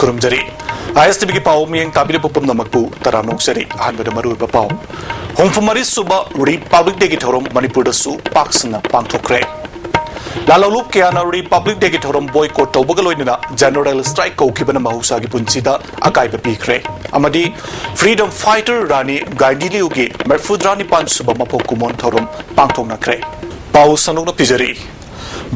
Kurumjari ISTV ki pau miyeng tabire pupum namakpu taramnok seri ahanbada maru pau Homfumari suba Republic Day ki thorom Manipur da su paksana pangthokre Lalalup kaya Republic Day ki thorom boycott tawbagaloinina general strike ko kibana mahusa ki punsida akai bapikre amadi freedom fighter Rani Gaidiliu ki Merfudrani pan suba mapok kumon thorom pangthoknakre pau sanukna pijari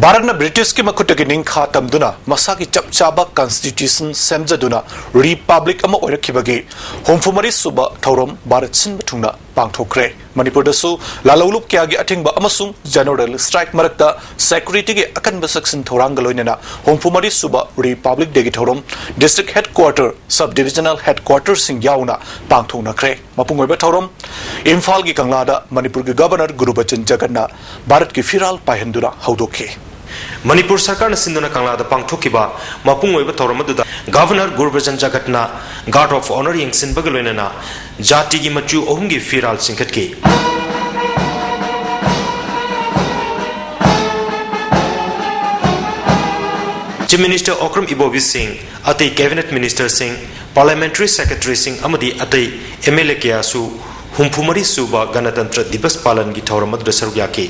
Bharatna British ki makutagi ningkha tamduna masaki chapchaba constitution semjaduna republic ama oirakibagi homfumari suba thorom Bharat sin bathungna pangthokre Manipur dasu lalawlup kyagi athingba amasung general strike marakta security gi akanba section thorangaloinena homfumari suba republic degi thorom district headquarter subdivisional headquarters sing yauna pangthoknakre mapungoiba thorom Imphal gi kanglada Manipur gi governor Gurubachan Jaganna Bharat ki firal pahendura haudokhe Manipur Sarkar na sinduna kanglada pangthokiba mapung oiba thoromaduda Governor Gurubachan Jagatna Guard of Honor yengsin bagaloinana jati gi machu ohungi firal singkhatki Chief Minister Okram Ibobi Singh ati Cabinet Minister Singh Parliamentary Secretary Singh amadi ati MLA kyasu humphumari suba Ganatantra Divas Palan gi thoromaduda sarugyaki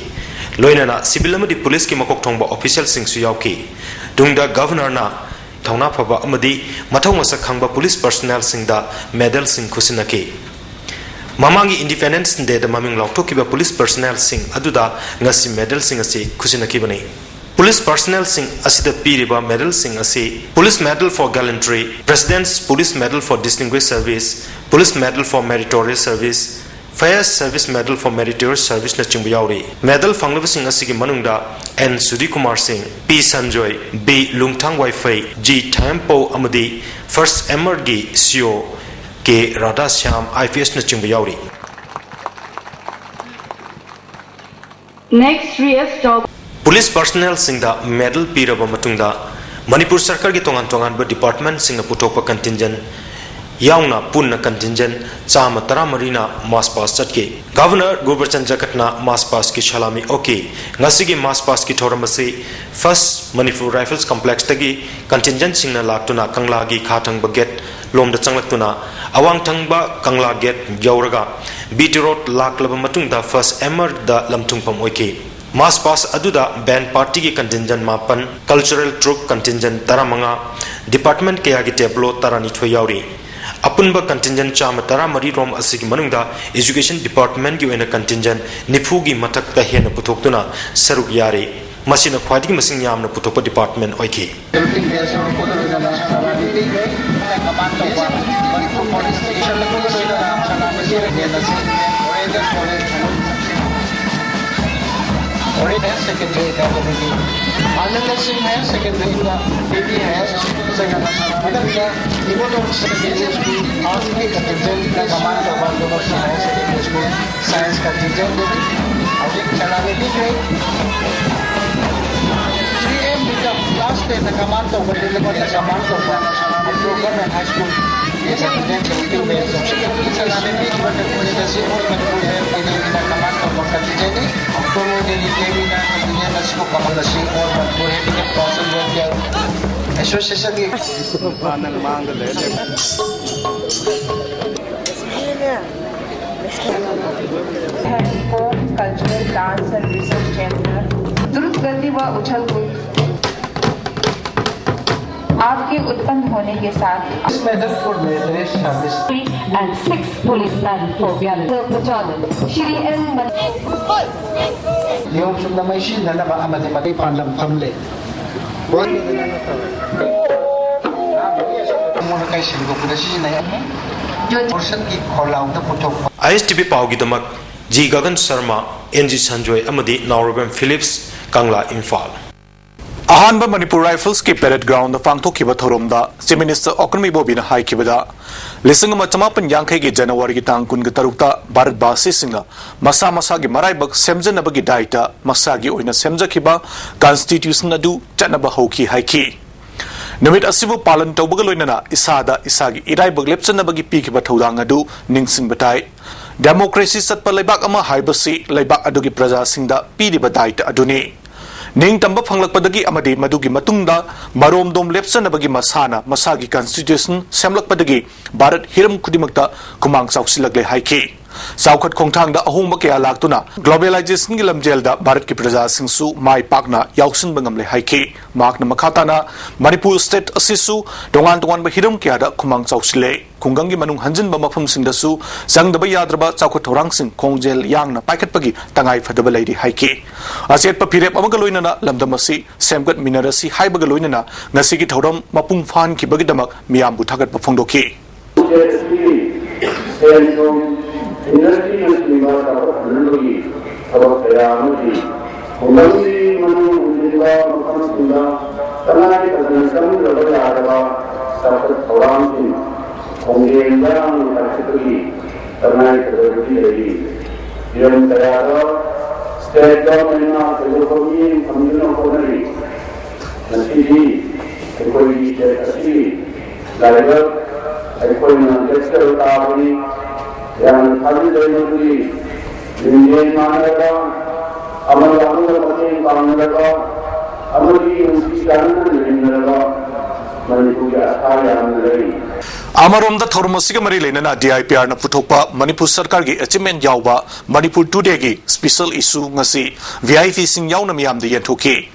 Loinana civil amadi police ki makok thongba official sing su yauki dungda governor na thongna phaba amadi mathong masa khangba police personnel sing da medal sing khusinaki mamangi independence day da maming loktokiba police personnel sing aduda ngasi medal sing ase khusinaki bani police personnel sing asida piriba medal sing ase police medal for gallantry president's police medal for distinguished service police medal for meritorious service Fire Service Medal for Meritorious Service na chingbu yauri medal fanglaba sing asigi manungda N Sudhi Kumar Singh P Sanjoy B Lungthang Waifai G Thampo amadi First Emer gi CO K Radha Shyam IPS na chingbu yauri Next stop Police personnel sing da medal piraba matungda Manipur Sarkar gi tongan ba department sing na putokpa contingent Yauna punna contingent Chama Taramarina mass pass chatke Governor Gurubachan Jagatna mass pass ki chalami okay ngasigi mass pass ki thoramasi first Manipur Rifles Complex tagi contingent singna laktuna Kangla gi khathang baget lomda changlaktuna awang thangba Kangla get yauraga BT road laklaba matungda first emer da lamthungpam oike mass pass aduda band party ki contingent mapan cultural troop contingent taramanga department kaya gi tablo tarani thoi yauri Apunba contingent chama taramari rom asigi manungda education department gi wena contingent nifugi matak ta hena putoktuna saruk yare masina khwadi masing yamna putokpa department oike secondary academy Ananda Singh है secondary का PP है second मतलब क्या इवोट और secondary school arts के contingent का command करवा दोनों से है secondary school science का contingent और एक चलाने की है 3M का class 10 का कमांड तो बड़े लोगों का कमांड तो गवर्नमेंट हाई स्कूल ये contingent के में चलाने की बड़े जैसे और बड़े है इन्हें का कमांड तो contingent है तो वो डेली ना contingent इसको कमांड से और बड़े के प्रोसेस हो गया एसोसिएशन की पानन मांग ले cultural dance and research centre द्रुत गति व उछल कूद आपके उत्पन्न होने के साथ medal for meritorious service and 6 policemen for violence. Shri M. Yung sundamay siya na ba amati mati pandam kamle. Muna kay siya ko pala siya na yan. Portion ki kholaw na putok. ISTV paugi damak G Gagan Sharma NG.SANJOY amadi Naurabam Phillips Kangla Imphal Ahanba Manipur Rifles ki parade ground da pangthokiba thoromda Chief Minister Okram Ibobi na haikibada lisingama chamapan yangkai gi January gi tang kun ga tarukta Bharat Basi singa masa masa gi maraibak semjanaba gi daita masa gi oina semjakhiba constitution adu chanaba hoki haiki numit asibu palan tawbaga loinana isada isagi iraibak lepchanaba gi pikiba thodang adu ningsing batai democracy satpa leibak ama haibasi leibak adu gi praja singda piriba daita aduni ning tamba phanglakpadagi amadi madugi matungda marom dom lepsanabagi masana masagi constitution semlakpadagi Bharat hiram kudimakta kumang sausilagle haiki Saukhat Kongtang da ahong kaya laktuna globalization gi lamjel da Bharat ki praja singsu mai pakna yauksin bangam le haiki makna makata na Manipur state asisu dongan ba hiram kya da kumang chausile kungang gi manung hanjin ba mafam sing da su sang da ba yadraba saukhat thorang sing kongjel yang na paikat pagi tangai fadaba leidi haiki aset pa pirep amaga loina na lamdamasi semgat minarasi haibaga loina na ngasi gi thoram mapung fan ki bagi damak miyam bu thagat pa phongdoki Energi yang terlibat dapat menandungi sebab saya mesti kembali menunggu makan sudah karena kita sedang berada adalah sahabat orang ini kemudian yang terjadi karena terjadi lagi yang terjadi state government ekonomi pembangunan ekonomi nanti di ekonomi jadi lalu ekonomi sektor tadi yang kami dari Indian mana amal lalu kami panggil amal di usian dari mana Manipur asal yang dari Amarom da thormasi mari lenana DIPR na puthokpa Manipur sarkar gi achievement yawba Manipur today gi special issue ngasi VIP sing yauna miyam de yenthoki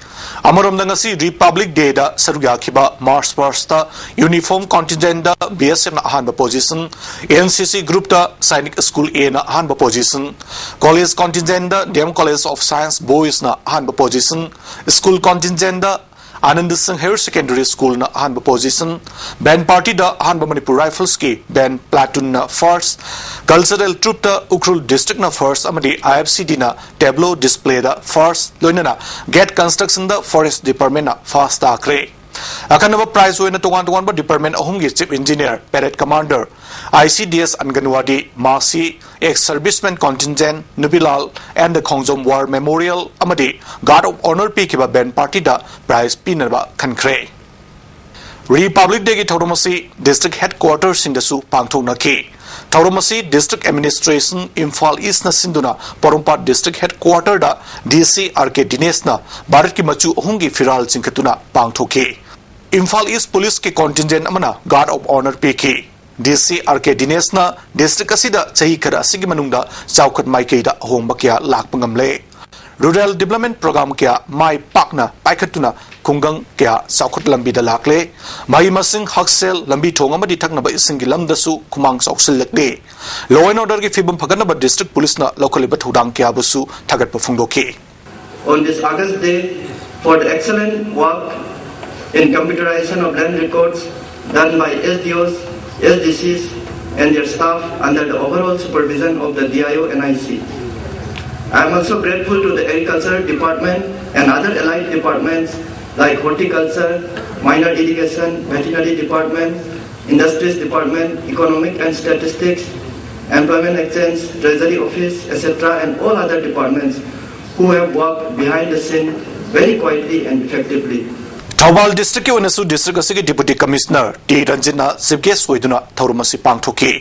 Amarom da ngasi Republic Day da sarugya khiba March 1st ta uniform contingent da BSF na ahanba position NCC group da Sainik School A na ahanba position college contingent da DM College of Science Boys na ahanba position school contingent da Anand Singh Higher Secondary School na ahanba position band party da ahanba Manipur Rifles ki band platoon na first cultural troop da Ukhrul district na first amadi IFCD na tableau display da first loinana gate construction da forest department na fast akre akanaba prize hoina tongan ba department ahumgi chief engineer parade commander ICDS Anganwadi Masi ex serviceman contingent Nubilal and the Khongjom War Memorial amadi guard of honor pikiba band party da prize pinaba khankre Republic Day gi Thoromasi district headquarters in the su pangthoknaki Thoromasi district administration Imphal East na sinduna Porompat district headquarter da DC RK Dinesh na Bharat ki machu ahungi firal chingkhatuna pangthoki Imphal East police ki contingent amana guard of honor piki DC RK Dinesh na district asida chahi khara asigi manungda chawkhat maikei da ahongba kya lakpangamle Rural Development Program kya mai pakna paikhatuna kungang kya chawkhat lambi da lakle mai masing haksel lambi thong amadi thaknaba isingi lamdasu kumang chawsil lakle law and order ki fibam phaganaba district police na locally bathodang kya busu thagat pafungdoki On this August day for the excellent work in computerization of land records done by SDOs, SDCs and their staff under the overall supervision of the DIO NIC. I am also grateful to the Agriculture Department and other allied departments like Horticulture, Minor Irrigation, Veterinary Department, Industries Department, Economic and Statistics, Employment Exchange, Treasury Office, etc. and all other departments who have worked behind the scene very quietly and effectively. Thawbal district ki onasu district asigi deputy commissioner T Ranjina chief guest oiduna thorumasi pangthoki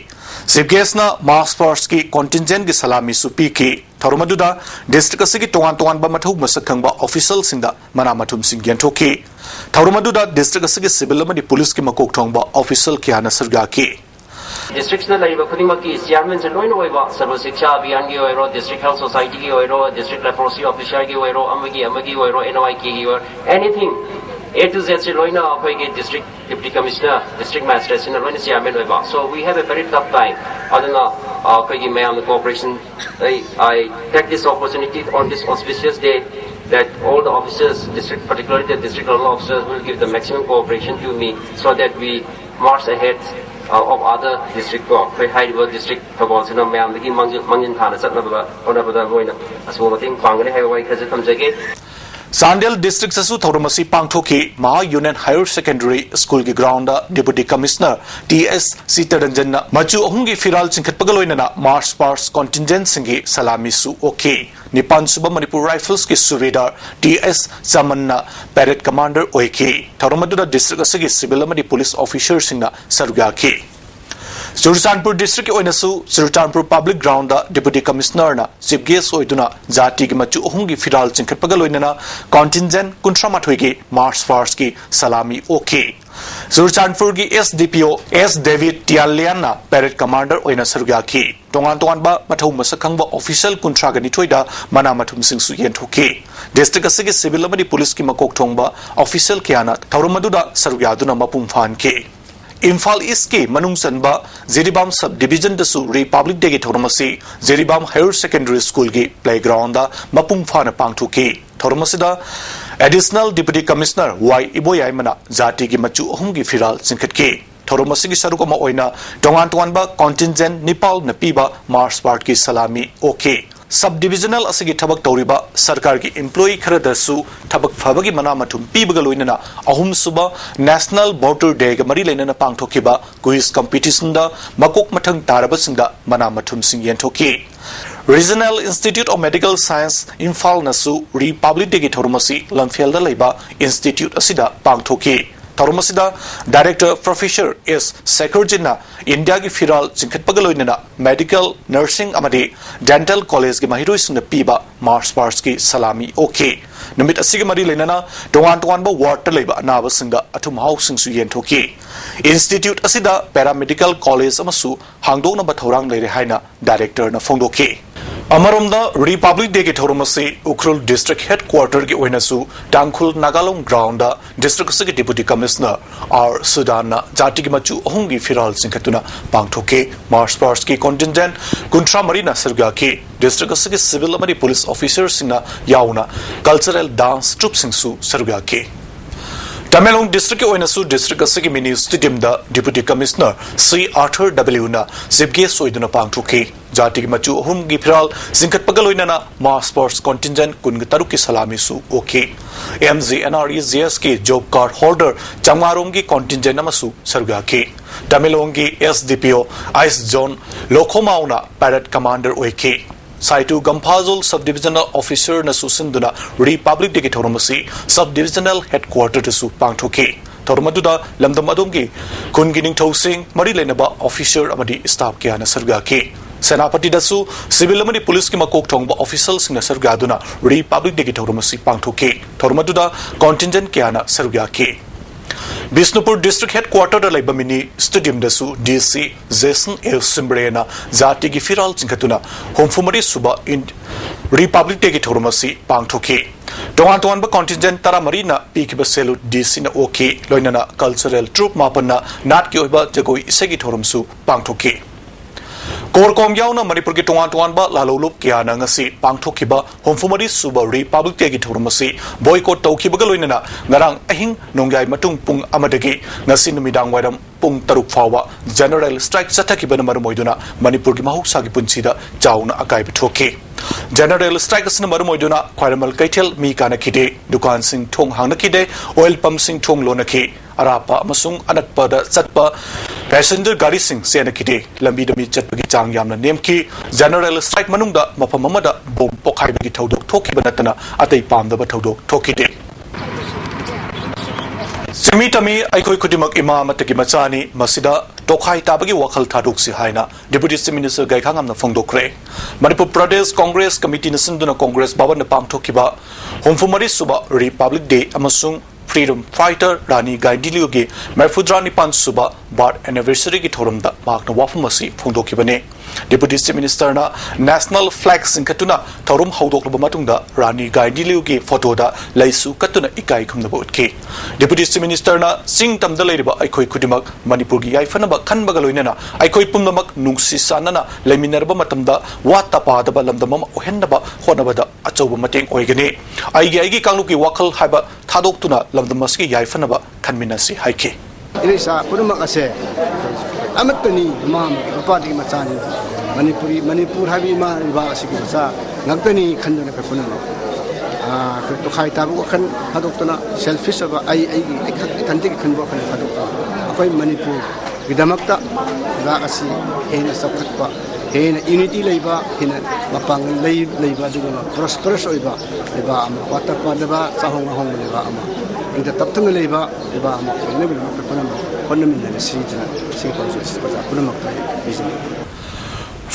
chief guest na mass force ki contingent ki salami supi ki thorumaduda district asigi tongan ba mathuk masakhangba official singda mana mathum sing genthoki thorumaduda district asigi civil amadi police ki makok thongba official ki hana sarga ki Districts na laiba khudimaki chairman se loina oiba sarva shiksha abhiyan gi oiro district health society gi oiro district leprosy officer gi oiro amagi oiro NOI ki gi oiro anything A to Z se loina akhoi district deputy commissioner district magistrate se loina chairman oiba so we have a very tough time aduna akhoi mayam cooperation I take this opportunity on this auspicious day that all the officers district particularly the district level officers will give the maximum cooperation to me so that we march ahead of other district high level district province na mayam gi mangin thana chatna ba hoina asu mating pangani hai wai khaje thamjage Sandel district sasu thoromasi pangthoki Maha Union Higher Secondary School ki ground deputy commissioner TS Sitaranjan na machu ahungi firal chingkhatpagaloina na march past contingent singi salami su okay Nipan Suba Manipur Rifles ki Suvedar TS Samanna parade commander oiki thoromadu district asigi civil amadi police officer singna sarga ki Churachandpur district oinasu Churachandpur public ground da deputy commissioner na chief guest oiduna jati gi machu ohum gi firal chinkhatpaga loinana contingent kuntramathoi gi march past gi salami okay Churachandpur gi SDPO S David Tialiana parade commander oina sarga ki tongan ba mathau masakhangba official kuntra ga nithoida mana mathum singsu yenthoki district asigi civil amadi police ki makok thongba official kiana thaurumaduda sarga duna mapum fan ke Imphal East ke manung sanba Zeribam sub division dasu Republic Day ke thormasi Zeribam Higher Secondary School ke playground da mapung phana pangthu ke thormasida additional deputy commissioner Y Iboyai mana jati ki machu ohum gi firal chinkhat ke thormasi gi saruk ma oina tongan ba contingent Nepal na piba march part ki salami okay sub divisional asigi thabak tawriba sarkar ki employee khara dasu thabak phabagi mana mathum pibaga loinana ahum suba national voter day ga mari leinana pangthokiba quiz competition da makok mathang taraba singda mana mathum sing yenthoki Regional Institute of Medical Science Imphal nasu Republic Day ki thormasi lamphel da leiba institute asida pangthoki thormasida director professor S Sekurjina India ki firal chinkhatpaga loinana medical nursing amadi dental college ki mahiroi singna piba march past ki salami okay numit asigi mari leinana tongan ba ward ta leiba anaba singa athum housing su yenthoki institute asida paramedical college amasu hangdokna ba thorang leire haina director na phongdoki Amaromda Republic Day ke thoromasi Ukhrul district headquarter ki oinasu Tangkhul Nagalong ground da district asigi deputy commissioner R Sudana jati ki machu ohungi firal singkhatuna pangthoke march past ki contingent kuntra marina sarga ki district asigi civil amari police officers singna yauna cultural dance troupe singsu sarga ki Tamelong district oinasu district asigi mini stadium da deputy commissioner C Arthur W na zibge soiduna pangthoke jati ki machu ohum gi phiral singkhatpaga loinana mass sports contingent kun taruk ki salami su okay MGNRE GS ki job card holder Changarong ki contingent amasu sarga ki Tamelong ki SDPO Ice Zone Lokhomauna parade commander okay Saitu Gampazul Subdivisional Officer na susinduna Republic Day ki thoromasi Subdivisional Headquarter su pangthoki thormaduda lamdam adongi kungining thosing mari lenaba officer amadi staff kya na sarga ki Senapati dasu civil amadi police ki makok thongba officials na sarga duna Republic Day ki thoromasi pangthoki thormaduda contingent kya na sarga ki Bisnupur district headquarter da laiba mini stadium dasu DC Jason L Simbrena jati ki firal chinkhatuna homfumari suba in Republic Day ki thormasi pangthoki tongan ba contingent tara marina pikiba salute DC na okay loinana cultural troupe mapanna nat ki oiba jagoi isegi thormsu pangthoki Korkom yauna Manipur ki tongan ba lalolup kya na ngasi pangthokiba homfumari suba Republic Day ki thormasi boycott tawkiba loinana ngarang ahing nongyai matung pung amadagi ngasi numidang waidam pung taruk fawa general strike sathakiba na marumoiduna Manipur ki mahuksa ki punchida chauna akai bithoki General strike asna marumoiduna khwairamal kaithel mi kana khide dukan sing thong hangna khide oil pump sing thong lona khi arapa amasung anakpa da chatpa passenger gari sing sena khide lambi dami chatpagi chang yamna nemki general strike manungda mafam amada bom pokhai bagi thodok thoki banatana atai pamda ba thodok thokide Simitami aikoi kudimak imam ataki machani masida tokhai tabagi wakhal thaduk si haina deputy minister gaikangam na phongdokre Manipur Pradesh Congress Committee na sinduna Congress baban na pangthokiba homfumari suba Republic Day amasung freedom fighter Rani Gaidiliu gi Marfudrani pan suba birth anniversary ki thoramda makna wafumasi phongdokibane deputy minister na national flag singkatuna thorum haudokloba matungda Rani Gaidiliu gi photo da laisu katuna ikai khumna botki deputy minister na singtamda leiriba aikoi kudimak Manipur gi yaifanaba khanbaga loinana aikoi pumnamak nungsi sanana laiminarba matamda wata padaba lamdamam ohendaba honabada achoba mateng oigani aigi kangluki wakhal haiba thadokuna lamdamaski yaifanaba khanminasi haike Irisa purumak ase amatani mam upadi machani Manipur habi ma riba asigi sa ngagtani khandona ka kunno to khai tabu khan hadoktona selfish aba ai tanti khanbo khan hadokta akoi Manipur gidamakta ga asi hena sakhatpa hena unity leiba hena mapang leiba duguna prosperous oiba ama waterpa deba sahong hong leba ama inter तब तंग लेबा एबा अमा कोइने bill मक पुनम होनमिन ने सीजना सी project बजा पुनम बिजन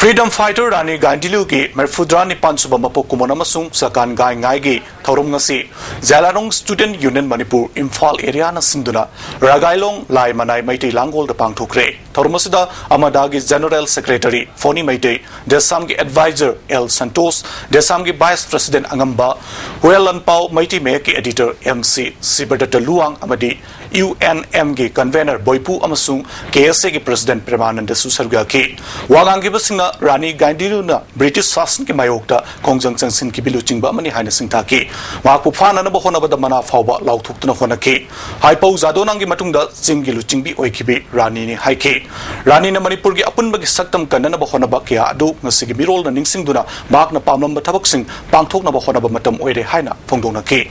Freedom Fighter Rani Gandilu ki Merfudrani Pansuba Mapok Kumonamasung Sakan Gai Ngaigi Thorum Ngasi Zalarong Student Union Manipur Imphal area na Sinduna Ragailong Lai Manai Maiti Langol the Pangtukre Thorumasida Amadagi General Secretary Foni Maiti Desamgi Advisor El Santos Desamgi Vice President Angamba Huelan Pau Maiti Meki Editor MC Sibadata Luang Amadi UNM gi Convener Boipu Amasung KSA gi President Premananda Susarga ki Wagangi Basina Rani Gandilu na British Sasan ki Mayokta Kongjang Sansin ki Biluching ba mani haina singta ki Waku Fana na Bahona ba mana fauba lautuk na hona ki Haipo Zadonang gi Matungda Singi Luching bi Oikibi Rani ni Haiki Rani na Manipur gi Apun bagi Saktam Kana na Bahona ba kya adu Ngasigi Birol na Ningsing Duna Mak na Pamlam Batabak Sing Pangtok na Bahona ba Matam Oire Haina Fongdong na ki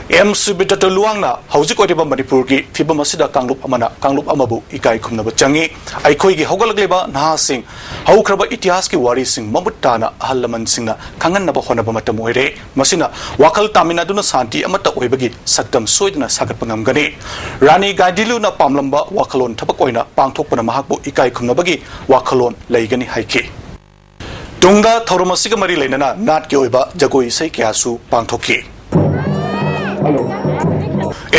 M. Subidata Luangna, Hausi Koriba Manipurgi, Fiba Masida Kanglup Amana, Kanglup Amabu, Ikai Kumna Changi, Aikoigi Hogalageba, Naha Sing, Haukraba Itiaski Wari Sing, Mamutana, Halaman Singa, Kangan Nabahona Matamuere, Masina, Wakal Tamina Duna Santi, Amata Webagi, Satam Soidna Sakapangam Gani, Rani Gadiluna Pamlamba, Wakalon Tapakoina, Pangtopana Mahabu, Ikai Kumnabagi, Wakalon, Laigani Haiki. Tunga Toromasiga Mari Lenana, Nat Gioiba, Jagoi Saikiasu, Pangtoki.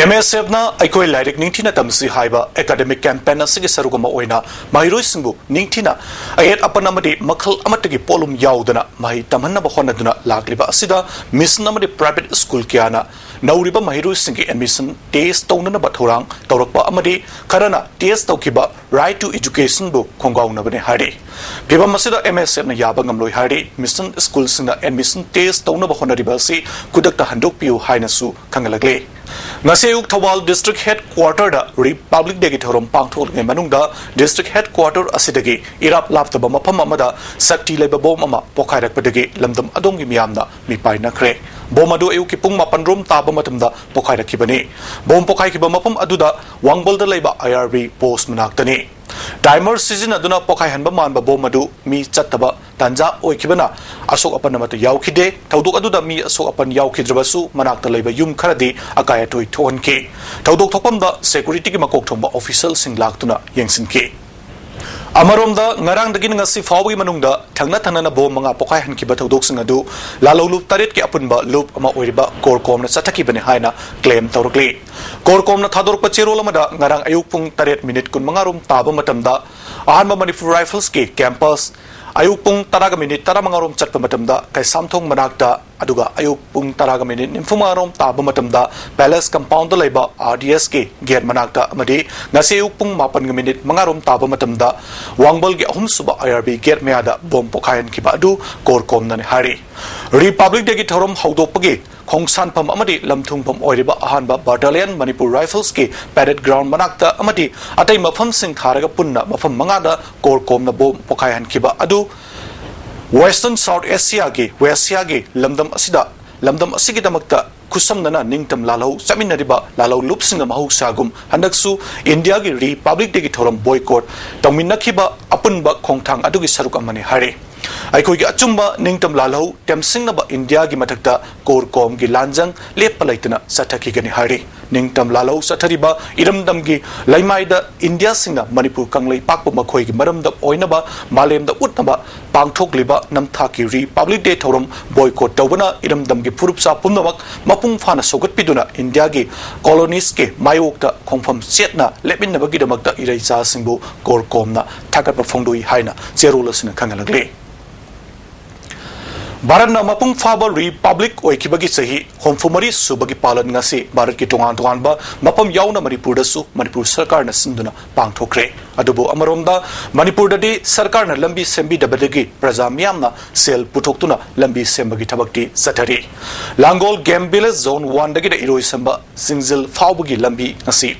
MSF na aikoi lairik ningthina tamsi haiba academic campaign asigi sarugama oina mahiroi singbu ningthina ayet apanamadi makhal amatagi polum yaudana mahi tamhanna bahona duna lagliba asida mission amadi private school kiana nauriba mahiroi singi admission test tawnana bathorang tawrakpa amadi karana test tawkiba right to education bu khongauna bane hari biba masida MSF na yaba ngamloi hari mission school sina admission test tawna bahona ribasi kudakta handok piu haina su khangalagle Nasayuk Thawal District Headquarter da Republic Day Thorom Pangthol ngai manungda District Headquarter asidagi irap laptaba mafam amada sakti leba bom ama pokhairak padagi lamdam adongi miyamna mipai nakre bom adu ayu ki pung mapan rom taba matamda pokhairak kibani bom pokhai kiba mafam aduda wangbol da leba IRB post manaktani Timer season aduna pokhai hanba manba bom adu mi chattaba tanja oikibana asok apan amata yaukhide thaudok aduda mi asok apan yaukhidrabasu manakta leba yum kharadi akaya toi thon ke thaudok thopamda security ki makok thomba official sing laktuna yengsin ke Amaromda ngarang dagin ngasi fawgi manungda thangna thangna bom manga pokai han ki bathodok sing adu lalolu taret ki apunba loop ama oiriba korkom na chathaki bane haina claim tawrokli korkom na thador pa cherol amada ngarang ayuk pung taret minute kun mangarum taba matamda ahanba Manipur Rifles ki campus ayuk pung taraga minute tara mangarum chatpa matamda kai samthong manakta aduga ayuk pung taraga minute nimfumarom taba matamda palace compound da laiba RDS ke ger manakta amadi ngasi ayuk pung mapan minute mangarum taba matamda wangbol ge ahum suba IRB ger meada bom pokhayan ki badu korkom na hari Republic Day ki thorom haudopagi Khongsan pam amadi lamthung pam oiriba ahanba battalion Manipur Rifles ki parade ground manakta amadi atai mafam sing tharaga punna mafam mangada korkom na bom pokhayan kiba adu Western South Asia ki lamdam asigi damakta kusamnana ningtam lalau saminariba lalau lupsinga mahusagum handaksu India ki Republic Day ki thorom boycott tawminakhiba apunba khongthang adugi saruk amani hari Aikoi ki achumba ningtam lalau temsingnaba India ki mathakta korkom ki lanjang lepalaitana sathaki gani hari ningtam lalau sathariba iramdam ki laimaida India singna Manipur kanglei pakpa makhoi ki maramda oinaba malemda utnaba pangthokliba namtha ki Republic Day thorom boycott tawbana iramdam ki phurupsa pumnamak mapung phana sogat piduna India ki colonies ke mayokta khongpham setna lepinaba ki damakta iraisa singbu korkomna thakat phongdoi haina cherolasina khangalagle Bharat na mapung faba Republic oikibagi sahi homfumari subagi palan ngasi Bharat ki tongan ba mapam yauna Manipur dasu Manipur sarkar na sinduna pangthokre adubo amaromda Manipur dadi sarkar na lambi sembi dabadagi praja miyamna sel putoktuna lambi sembagi thabakti sathari Langol Game Village Zone 1 dagi da iroi samba Singzil fawbagi lambi ngasi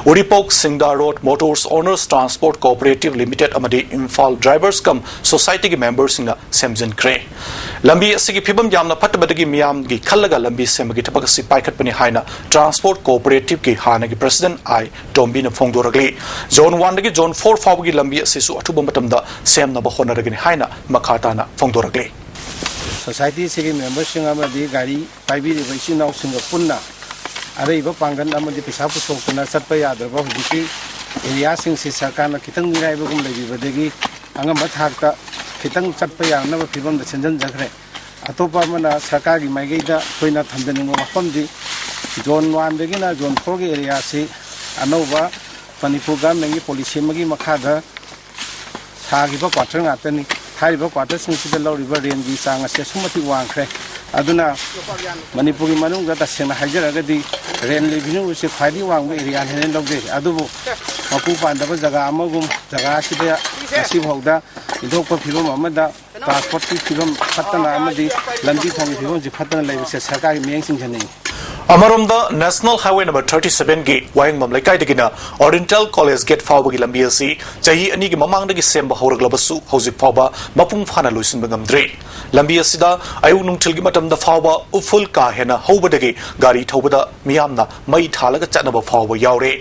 Uripok Singda Road Motors Owners Transport Cooperative Limited amadi Imphal Drivers Cum Society ki members singna semjin kre lambi asigi phibam yamna phatabadagi miyam gi khallaga lambi semagi thapaka si paikhatpani haina Transport Cooperative ki hana gi President I Tombi na phongdoragli Zone 1 dagi Zone 4 fawgi lambi asisu athuba matamda semna ba honaragini haina makhatana phongdoragli Society sigi members singa amadi gari paibi ri baisi naw singa punna अरब पांगन पैसा पुथोना चप याद्रब हूँ area सरकार खितंग मिराइबगुम लेबीबदगी अंगम थाकता खितंग चप यानब फिवम सेंजनजख्रे अतोप सरकार की माइगैदा अखोइना थमजनिंग मफमदी zone 1 zone 4 की area से अनौबा Manipur government की पॉलिसी मगी मखादा सागिबा क्वार्टर ngaतनी हारिबा क्वार्टर सिंगसिदा लौरिबा रेन की चांग असे सुमति वांखरे अदुना मणिपुर की मनुंग तसेंना हाइजरगदी रेन रेवेन्यू से खादी वांग एरिया हेने लौदे अदुबो मपु पांदबा जगह अमगुम जगह सिदा असिभौदा इदोप फिवम अमदा ट्रांसपोर्ट की फिवम फतना अमदी लंबी थोंगी फिवम जि फतना लेबसे सरकार की मियंग सिंजने अमरोमदा नेशनल हाईवे नंबर 37 की वायंगमम लेकाइदगिना ओरिएंटल कॉलेज गेट फावबगी लंबी असि चाही अनि की ममांगदगी सेंबा हौरगलबसु हौजिक फावबा मपुंग फाना लोइसिनबा ngamdre लंबी असिदा आयु नुंगथिलगी मतमदा फावबा उफुल का हेना हौबदगी गाड़ी थौबदा मियामना मई थालगा चनबा फावबा यावरे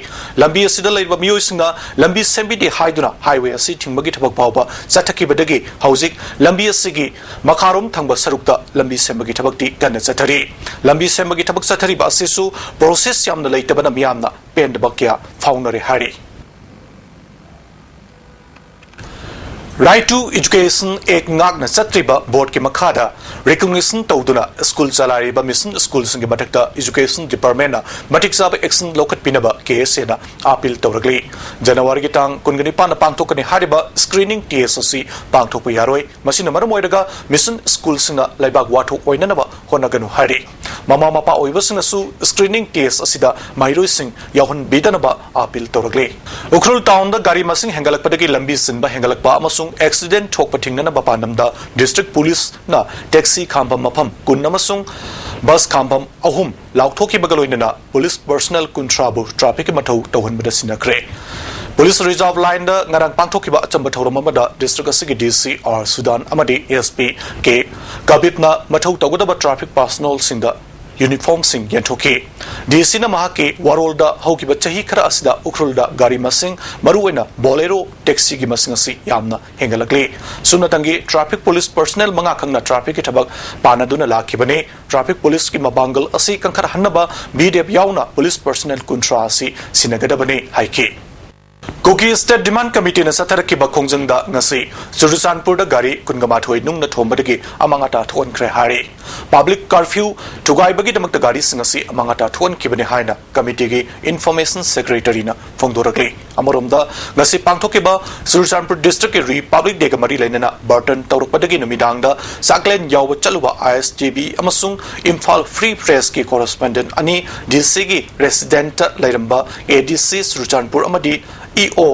लंबी असिदा लेबा मियोइसिंगा लंबी सेंबिदि हाइदुना हाईवे असि थिंगबगी थबक फावबा चथकिबदगी हौजिक लंबी असिगी मखारोम थंगबा सरुकता लंबी सेंबगी थबकती कन्ना चथरी लंबी सेंबगी थबक चथरी बासिसु प्रोसेस यामना लेतबना मियामना पेंदबा क्या फाउनरे हारी राइट टू एजुकेशन एक नागना चत्रिबा बोर्ड की मखादा रिकॉग्निशन तौदुना स्कूल चलारिबा मिशन स्कूल संगे मथक्ता एजुकेशन डिपार्टमेंट ना मटिक साब एक्शन लोकत पिनबा केएसएना अपील तौरगली जनवरी की तांग 19 पांथोकने हारिबा स्क्रीनिंग टीएससी पांथोकप यारोय मसिना मरम ओइरगा मिशन स्कूल सिंगा लाइबाग वाथो ओइननबा होनगनु हारि ममा मपा ओइबसिंगसु स्क्रीनिंग टीएस असिदा माइरोय सिंग याहन बिदनबा अपील तौरगली उखरुल टाउन दा गाड़ी मसिंग हेंगलकपदगी लंबी सिनबा हेंगलकपा अमसुंग एक्सीडेंट थोकप थिंगनना बपानमदा डिस्ट्रिक्ट पुलिस ना टैक्सी खामफम मफम कुन अमसुंग बस खामफम अहुम लाउथोकिबगलोइनना पुलिस पर्सनल कुंट्राबु ट्रैफिक मथौ तौहनबदा सिनखरे पुलिस रिजर्व लाइन दा ngarang pangthokiba achamba thoram amada district asigi DC R Sudan amadi ASP के kabitna mathau tawgadaba traffic personnel sinda uniform सिंह यंथोके डीसी ना महा के वारोल दा हौकिबा चाही खरा असिदा उखरुल दा गाड़ी मसिंग मरुवेना बोलेरो टैक्सी की मसिंग असि यामना हेंगलकले सुनतंगी ट्रैफिक पुलिस पर्सनल मंगा खंगना ट्रैफिक के थबक पानादुना लाखिबने ट्रैफिक पुलिस की मबांगल असि कंखर हन्नबा बीडीएफ यावना पुलिस पर्सनल कुंट्रा असि सिनगदबने हाइके कुकी स्टेट डिमांड कमिटी ने सथरकी बखोंजंगदा ngasi चुरुचानपुर दा गाड़ी कुनगमाथोय नुंगना थोमबदगी अमांगाटा थोनख्रे हारे पब्लिक कर्फ्यू थुगाइबगी दमक गाड़ी सिंगसी अमांगाटा थोनखिबने हाइना कमिटी की इन्फॉर्मेशन सेक्रेटरी ना फोंदोरगले अमरोमदा ngasi पांगथोकिबा चुरुचानपुर डिस्ट्रिक्ट के रिपब्लिक डे का मरी लेना बर्टन तौरपदगी नुमिदांगदा साकलेन याव चलुबा ISTV अमसुंग इम्फाल फ्री प्रेस की कोरेस्पोंडेंट अनि डीसी की रेसिडेंट लेरंबा ADC चुरुचानपुर अमदी EO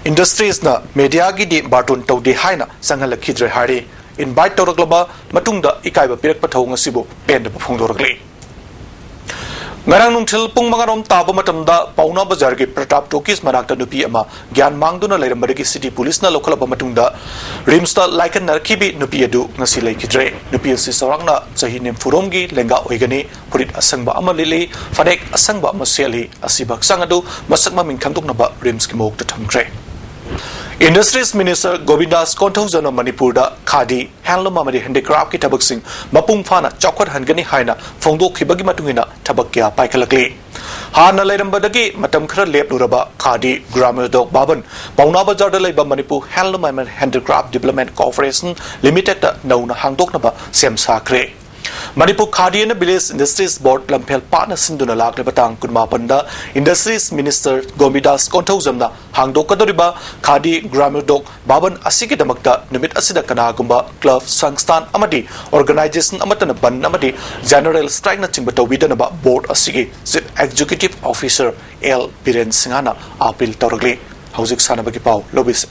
इंडस्ट्रीज ना मीडिया की दी बाटोन तौदे हाइना संगलखिद्रे हारे इनवाइट तौरगलबा मतुंगदा इकाइबा पिरकपा थौ ngasibo पेंदबा फोंदोरगले ngarang nungthil pung mangarom taba matamda pauna bazar ge pratap tokis manakta nupi ama gyan mangduna leirambadagi city police na lokhalaba matungda rimsta laikan narkibi nupi adu ngasi laikidre nupi si sarangna chahi nem furomgi lenga oigani purit asangba ama lili fanek asangba ama seli asibak sangadu masakma mingkhamdoknaba rims ki mok ta thamkre industries minister Govindas Konthoujam Manipur दा khadi handloom अमदी handicraft की थबक सिंह मपुंग फाना चौखट हनगनी हाइना फोंदोखिबगी मतुंगिना थबक क्या पाइखलकली हाना लेरंबदगी मतम खरा लेपनुरबा खादी ग्रामोद्योग बाबन पौना बाजार दा लेबा Manipur handloom and handicraft development corporation limited दा नौना हांगदोकनबा सेम साखरे Manipur khadi and village industries board Lamphel पाना सिंधुना लाखले बतांग कुनमापंदा इंडस्ट्रीज मिनिस्टर गोविंदास कोंथौजमना हांगदोकदरिबा खादी ग्रामोद्योग बाबन असिगी दमकता निमित असिदा कनागुंबा क्लब संस्थान अमदी ऑर्गेनाइजेशन अमतन बन अमदी जनरल स्ट्राइक न चिंब तौबिदनबा बोर्ड असिगी chief executive officer L Biren सिंहाना अपील तौरगले हौजिक सानबगी पाव लोबिस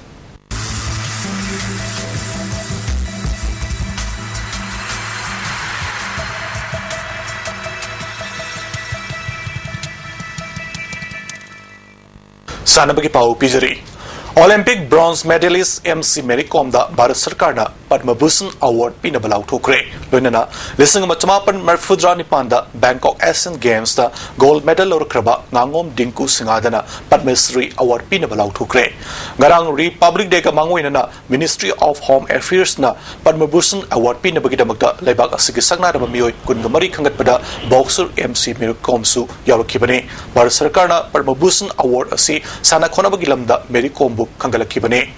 सानबगी पाव पिजरी Olympic bronze medallist MC Mary Kom दा भारत सरकार ना Padma Bhushan Award Pinabalaw Thokre. Loinana, listening Machamapan Marfudra Nipanda, Bangkok Asian Games, the gold medal or Kraba, Nangom Dinku Singadana, Padma Sri Award Pinabalaw Thokre. Garang Republic Day Kamangwinana, Ministry of Home Affairs na Padma Bhushan Award Pinabagidamaka, Lebak Asigisagna Mio, Kungamari Kangatpada, Boxer MC Mirikomsu, Yarokibane, Bar Sarkarna, Padma Bhushan Award Asi, Sana Konabagilamda, Merikombu, Kangalakibane.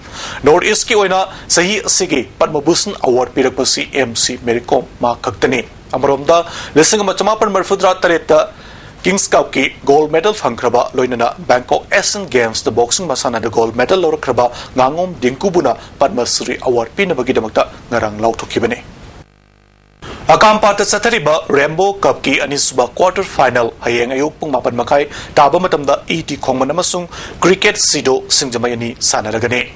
North East Kiwana, Sahi Sigi, Padma Bhushan Award Pirakpasi MC Merikom, Ma Kaktani. Amaromda, listening Machamapan Marfudra Tareta, Kings Cup ki gold medal Fankraba, Loinana, Bangkok Asian Games, the boxing masana the gold medal or Kraba, Nangom Dinkubuna, Padma Sri Award Pinabagidamakta, Narang Lautokibane. Akampata Satariba, Rainbow Cup ki Anisuba quarter final, Hayang Ayuk Pung Mapan Makai, Tabamatamda, E.T. Kongmanamasung, Cricket Sido, Singjamayani, Sanaragane.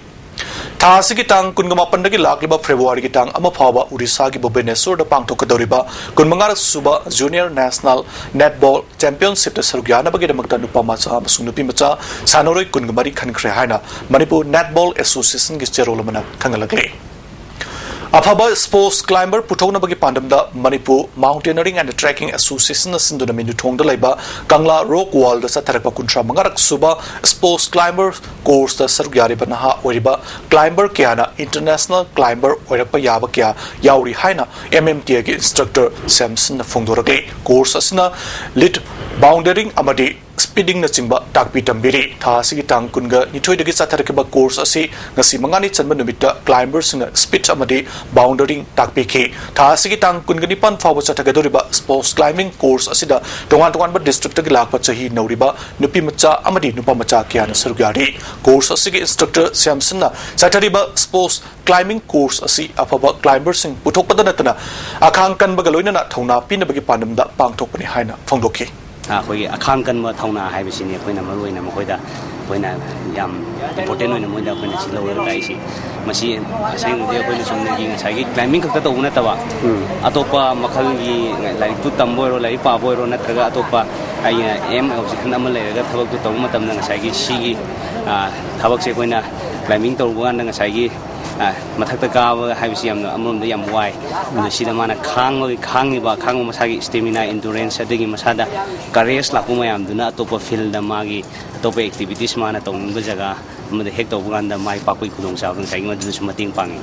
Tasigi tang Kungamapanagi Lakliba February tang Amapawa, Urisagi Bobenesur, the Pangtokadoriba, Kunmangara Suba, Junior National Netball Championship, the Sargiana Bagadamakta Nupamacha, Sunupimacha, Sanori Kungamari Kankrehana, Manipur Netball Association Gisterolamana, Kangalagli. Afaba Sports Climber Putona Bagi Pandamda, Manipur Mountaineering and Trekking Association, Sinduna Minutong the Laiba, Kangla Rock Wall, the Satarapa Kuntra Mangarak Suba, Sports Climber Course, the Sargyari Banaha, Oriba, Climber Kiana, International Climber, Orapa Yabakia, Yauri Haina, MMT instructor Samson Fongdoragli, Course Asina, Lit Boundering Amadi. Speeding na chingba takpi tambiri thasigi tangkunga nithoi dagi satharkiba course asi ngasi mangani chanba numita climbers na speed amadi boundary takpi ki thasigi tangkunga nipan fawa chathagadoriba sports climbing course asida tongan ba district gi lakpa chahi nauriba nupi macha amadi nupa macha kyana sarugari course asigi instructor Samson na chathariba sports climbing course asi afaba climbers sing puthokpada natana akhang kan bagaloina na thona pinabagi pandamda pangthokpani haina phongdokhi ꯑꯩꯈꯣꯏꯒꯤ ꯑꯈꯥꯡꯀꯟꯕ ꯊꯧꯅꯥ ꯍꯥꯏꯕꯁꯤꯅꯤ ꯑꯩꯈꯣꯏꯅ ꯃꯔꯨ ꯑꯣꯏꯅ ꯃꯈꯣꯏꯗ ꯑꯩꯈꯣꯏꯅ ꯌꯥꯝ important ꯑꯣꯏꯅ ꯃꯣꯏꯗ ꯑꯩꯈꯣꯏꯅ ꯁꯤ ꯂꯧꯔꯒ ꯂꯥꯛꯏꯁꯤ ꯃꯁꯤ ꯑꯁꯦꯡꯕꯗꯤ ꯑꯩꯈꯣꯏꯅ ꯆꯨꯝꯅꯒꯤ ꯉꯁꯥꯏꯒꯤ ꯀ꯭ꯂꯥꯏꯝꯕꯤꯡ ꯈꯛꯇ ꯇꯧꯕ ꯅꯠꯇꯕ ꯑꯇꯣꯞꯄ ꯃꯈꯜꯒꯤ ꯂꯥꯏꯔꯤꯛꯇꯨ ꯇꯝꯕ ꯑꯣꯏꯔꯣ ꯂꯥꯏꯔꯤꯛ ꯄꯥꯕ ꯑꯣꯏꯔꯣ ꯅꯠꯇ꯭ꯔꯒ ꯑꯇꯣꯞꯄ ꯑꯩꯅ ꯑꯦꯝ ꯑꯣꯕꯖꯦꯛꯁꯟ ꯑꯃ ꯂꯩꯔꯒ ꯊꯕꯛꯇꯨ ꯇꯧꯕ ꯃꯇꯝꯗ ꯉꯁꯥꯏꯒꯤ ꯁꯤꯒꯤ ꯊꯕꯛꯁꯦ ꯑꯩꯈꯣꯏꯅ ꯀ꯭ꯂꯥꯏꯝꯕꯤꯡ ꯇꯧꯕ ꯀꯥꯟꯗ ꯉꯁꯥꯏꯒꯤ ꯃꯊꯛꯇ ꯀꯥꯕ ꯍꯥꯏꯕꯁꯤ ꯌꯥꯝꯅ ꯑꯃꯔꯣꯝꯗ ꯌꯥꯝ ꯋꯥꯏ ꯑꯗꯨ ꯁꯤꯗ ꯃꯥꯅ ꯈꯥꯡꯉꯤꯕ ꯃꯁꯥꯒꯤ ꯁ꯭ꯇꯦꯃꯤꯅꯥ ꯏꯟꯗꯨꯔꯦꯟꯁ ꯑꯗꯒꯤ ꯃꯁꯥꯗ ꯀꯔꯦꯖ ꯂꯥꯛꯄ ꯃꯌꯥꯝꯗꯨꯅ ꯑꯇꯣꯞꯄ ꯐꯤꯜꯗ ꯃꯥꯒꯤ ꯑꯇꯣꯞꯄ ꯑꯦꯛꯇꯤꯚꯤꯇꯤꯁ ꯃꯥꯅ ꯇꯧꯅꯤꯡꯕ ꯖꯒꯥ ꯑꯃꯗ ꯍꯦꯛ ꯇꯧꯕ ꯀꯥꯟꯗ ꯃꯥꯏ ꯄꯥꯛꯄꯒꯤ ꯈꯨꯗꯣꯡꯆꯥꯕ ꯉꯁꯥꯏꯒꯤ ꯃꯗꯨꯗꯁꯨ ꯃꯇꯦꯡ ꯄꯥꯡꯉꯤ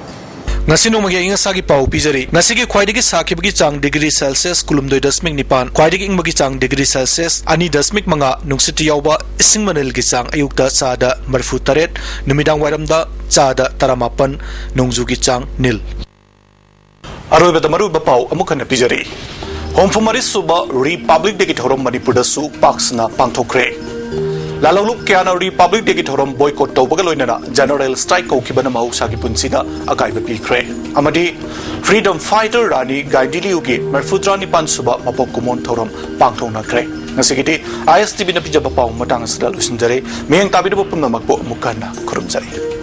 Ngasi no magi ingasagi pau pijari ngasigi khwaidagi sakibagi chang degree Celsius kulumdoi dasmik nipan khwaidagi ingmagi chang degree Celsius ani dasmik manga nungsiti yawba ising manil gi chang ayukta chada marfu taret numidang wairamda chada taramapan nungju gi chang nil aroiba tamaru ba pau amukan pijari homfumari suba Republic Day ki thorom Manipur da su paksna pangthokre Lalaluk Kiana Republic Day Thorom boycott Tobagaloina, General Strike Okibana Mausaki Punsida, Agaiba Pikre. Amadi, Freedom Fighter Rani, Gaidili Ugi, Merfudrani Pansuba, Mapokumon Thorom, Pangtona Kre. Nasigiti, ISTV Napijabapau, Matangas Dalusinjare, Mayang Tabidapumna Makbo Mukana, Kurumzari.